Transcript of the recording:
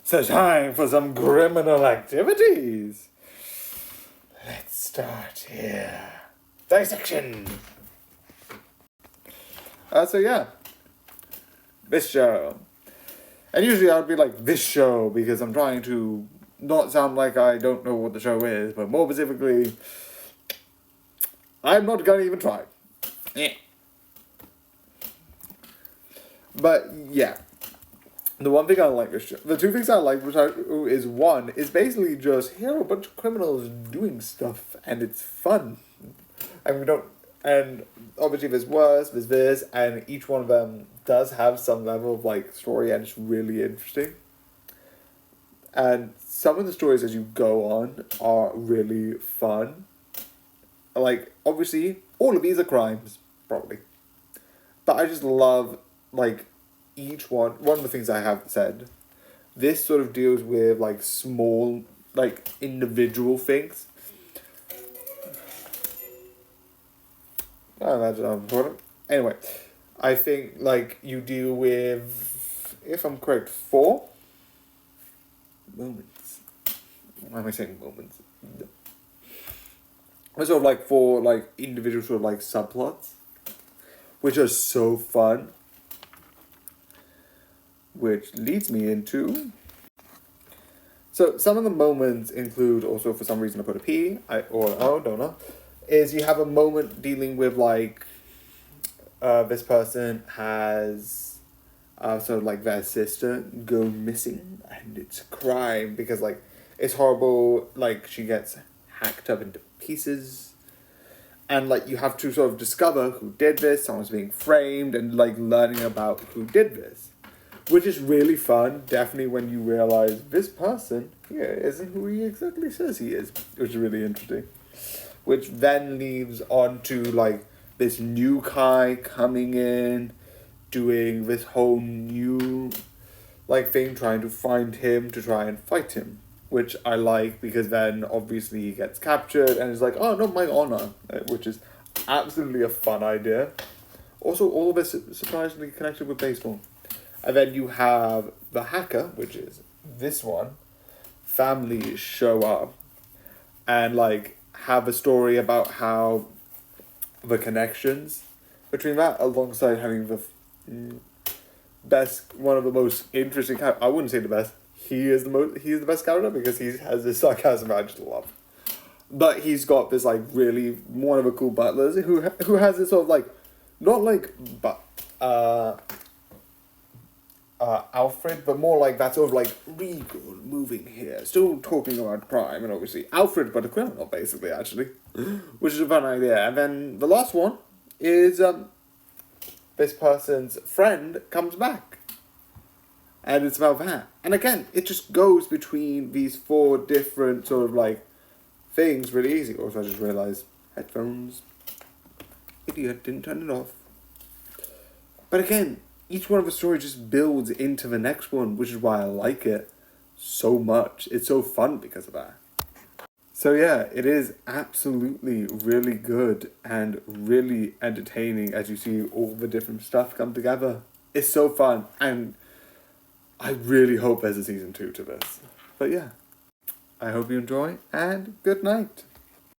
So time for some criminal activities. Let's start here. Dissection. So yeah, this show. And usually I would be like, this show, because I'm trying to not sound like I don't know what the show is, but more specifically, I'm not going to even try. But yeah, the one thing I like this show, the two things I like is one, is basically just, here are a bunch of criminals doing stuff, and it's fun. And we don't, and obviously there's worse, there's this, and each one of them does have some level of like story, and it's really interesting. And some of the stories as you go on are really fun. Like, obviously, all of these are crimes, probably. But I just love, like, each one of the things I have said, this sort of deals with, like, small, like, individual things. I imagine I'm important. Anyway, I think, like, you deal with, if I'm correct, 4 moments. Why am I saying moments? Sort of like 4, like, individual sort of, like, subplots, which are so fun. Which leads me into... So, some of the moments include, also for some reason I put a P, or an O, don't know, is you have a moment dealing with, like, this person has, sort of, like, their sister go missing, and it's a crime, because, like, it's horrible, like, she gets hacked up into pieces, and, like, you have to sort of discover who did this, someone's being framed, and, like, learning about who did this. Which is really fun, definitely when you realize this person here isn't who he exactly says he is, which is really interesting. Which then leads on to, like, this new Kai coming in, doing this whole new, like, thing, trying to find him to try and fight him. Which I like, because then, obviously, he gets captured, and it's like, oh, no, my honor, which is absolutely a fun idea. Also, all of this surprisingly connected with baseball. And then you have the hacker, which is this one. Families show up and, like, have a story about how the connections between that, alongside having the best, one of the most interesting, I wouldn't say the best, he is the best character, because he has this sarcasm I just love. But he's got this, like, really, one of the cool butlers who has this sort of, like, not like, but, Alfred, but more like that sort of, like, regal, moving here, still talking about crime, and obviously Alfred, but a criminal, basically, actually, which is a fun idea. And then the last one is, this person's friend comes back, and it's about that. And again, it just goes between these 4 different sort of, like, things really easy. Also, I just realised, headphones, idiot, didn't turn it off. But again, each one of the stories just builds into the next one, which is why I like it so much. It's so fun because of that. So yeah, it is absolutely really good and really entertaining as you see all the different stuff come together. It's so fun, and I really hope there's a season 2 to this. But yeah, I hope you enjoy, and good night.